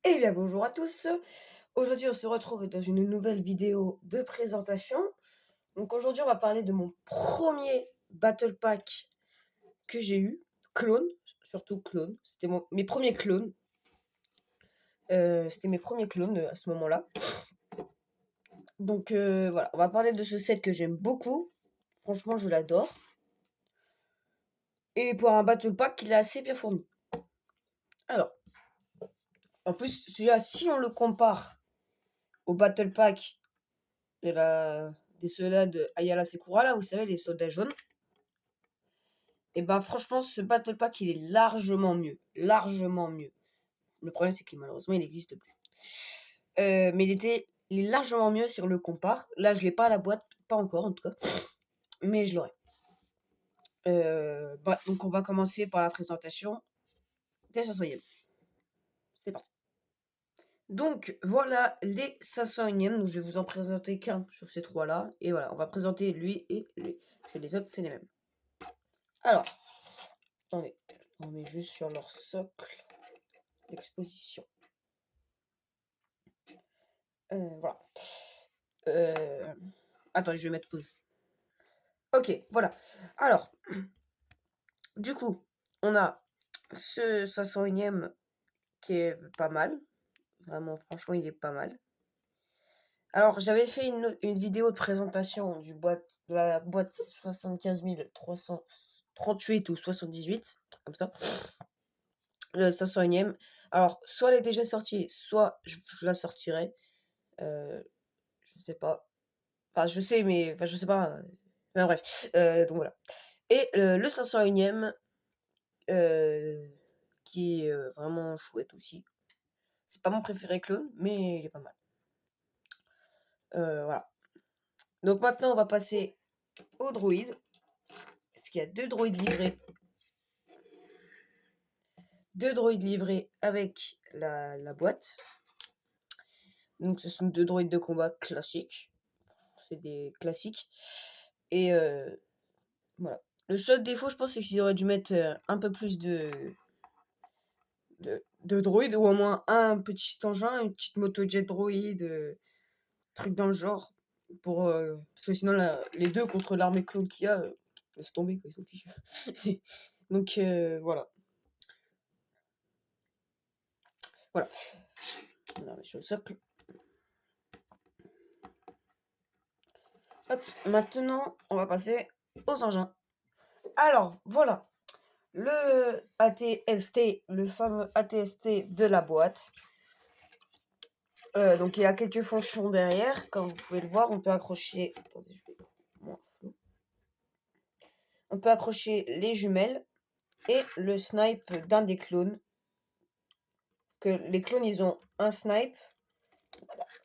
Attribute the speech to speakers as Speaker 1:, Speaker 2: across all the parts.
Speaker 1: Eh bien bonjour à tous. Aujourd'hui on se retrouve dans une nouvelle vidéo de présentation. Donc aujourd'hui on va parler de mon premier Battle Pack que j'ai eu. Clone, surtout clone. C'était mes premiers clones. C'était mes premiers clones à ce moment-là. Donc voilà, on va parler de ce set que j'aime beaucoup. Franchement je l'adore. Et pour un Battle Pack il est assez bien fourni. Alors, en plus celui-là si on le compare au Battle Pack des soldats de Ayala Sekura, là, vous savez, les soldats jaunes. Et bah franchement, ce Battle Pack, il est largement mieux. Largement mieux. Le problème, c'est que malheureusement, il n'existe plus. Mais il est largement mieux si on le compare. Là, je l'ai pas à la boîte, pas encore en tout cas. Mais je l'aurai. Donc on va commencer par la présentation des 500e. C'est parti. Donc voilà les 501e. Donc je vais vous en présenter qu'un sur ces trois-là. Et voilà, on va présenter lui et lui. Parce que les autres, c'est les mêmes. Alors, attendez, on met juste sur leur socle d'exposition. Voilà. Attendez, je vais mettre pause. Ok, voilà. Alors, du coup, on a ce 501e qui est pas mal. Vraiment, franchement, il est pas mal. Alors, j'avais fait une vidéo de présentation de la boîte 75 338 ou 78, un truc comme ça. Le 501e. Alors, soit elle est déjà sortie, soit je la sortirai. Je sais pas. Enfin, je sais, mais enfin, je sais pas. Enfin, bref. Donc voilà. Et le 501e, qui est vraiment chouette aussi. C'est pas mon préféré clone, mais il est pas mal. Voilà. Donc maintenant, on va passer aux droïdes. Parce qu'il y a deux droïdes livrés. Deux droïdes livrés avec la boîte. Donc ce sont deux droïdes de combat classiques. C'est des classiques. Et voilà. Le seul défaut, je pense, c'est qu'ils auraient dû mettre un peu plus de droïdes, ou au moins un petit engin, une petite moto-jet droïde, truc dans le genre. Parce que sinon, les deux contre l'armée clone qu'il y a, laisse tomber, quoi, ils sont fichus. Donc voilà. Voilà. On va mettre sur le socle. Hop, maintenant, on va passer aux engins. Alors, voilà. Le ATST, le fameux ATST de la boîte. Donc il y a quelques fonctions derrière, comme vous pouvez le voir, on peut accrocher. Attendez, je vais moins flou. On peut accrocher les jumelles et le snipe d'un des clones. Parce que les clones, ils ont un snipe,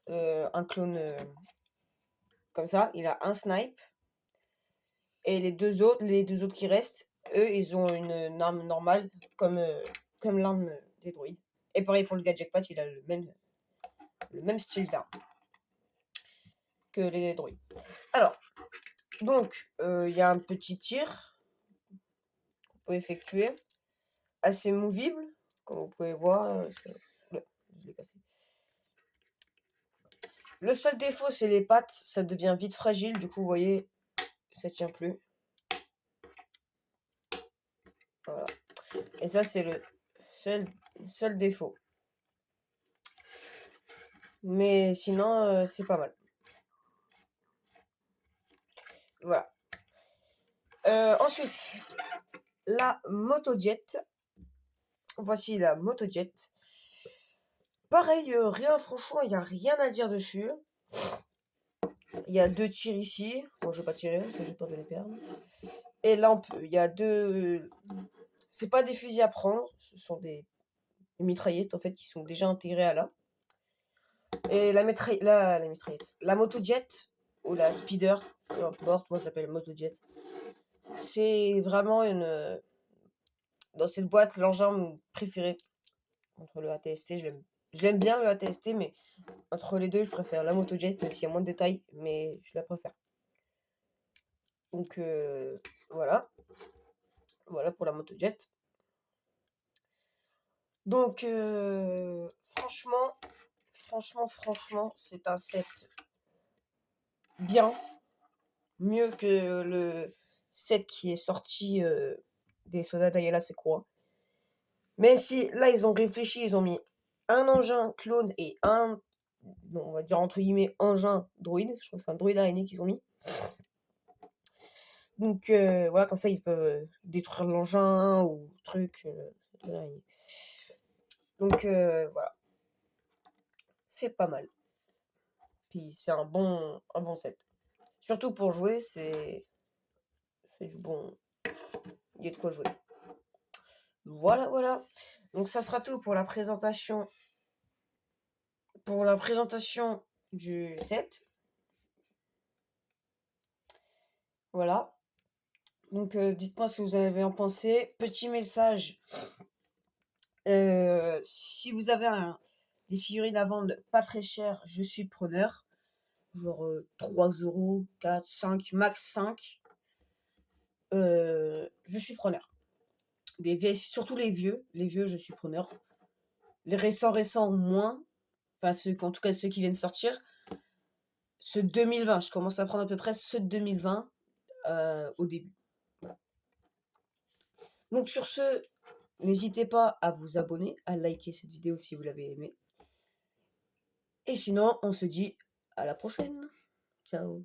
Speaker 1: un clone comme ça, il a un snipe. Et les deux autres qui restent, eux, ils ont une arme normale, comme l'arme des droïdes. Et pareil pour le Gadgetpat, il a le même style d'arme que les droïdes. Alors, donc, il y a un petit tir qu'on peut effectuer, assez movible, comme vous pouvez voir. Je l'ai cassé. Le seul défaut, c'est les pattes, ça devient vite fragile, du coup, vous voyez, ça tient plus. Voilà. Et ça, c'est le seul défaut. Mais sinon, c'est pas mal. Voilà. Ensuite, la motojet. Voici la motojet. Pareil, rien, franchement, il n'y a rien à dire dessus. Il y a deux tirs ici. Bon, je vais pas tirer, parce que j'ai peur de les perdre. Et là, il y a deux. C'est pas des fusils à prendre, ce sont des mitraillettes en fait qui sont déjà intégrées à là. Et la mitraillette. La motojet, ou la speeder, peu importe, moi je l'appelle motojet. C'est vraiment dans cette boîte, l'engin préféré. Entre le ATST, je l'aime bien le ATST, mais entre les deux, je préfère la motojet, même s'il y a moins de détails, mais je la préfère. Donc voilà. Voilà pour la motojet. Donc franchement, franchement, c'est un set bien, mieux que le set qui est sorti des soldats d'Ayala Secroix. Même si là, ils ont réfléchi, ils ont mis un engin clone et un, bon, on va dire entre guillemets, engin droïde. Je crois que c'est un droïde araignée qu'ils ont mis. Donc voilà, comme ça, ils peuvent détruire l'engin ou truc. Donc voilà, c'est pas mal. Puis c'est un bon set. Surtout pour jouer, c'est du bon. Il y a de quoi jouer. Voilà. Donc ça sera tout pour la présentation. Pour la présentation du set. Voilà. Donc dites-moi ce que vous avez en pensé. Petit message. Si vous avez des figurines à vendre pas très chères, je suis preneur. Genre 3 euros, 4, 5, max 5. Je suis preneur. Des vieilles, surtout les vieux, je suis preneur. Les récents, moins. Enfin, en tout cas, ceux qui viennent sortir. Ceux de 2020, je commence à prendre à peu près ceux de 2020 au début. Voilà. Donc, sur ce, n'hésitez pas à vous abonner, à liker cette vidéo si vous l'avez aimée. Et sinon, on se dit à la prochaine. Ciao.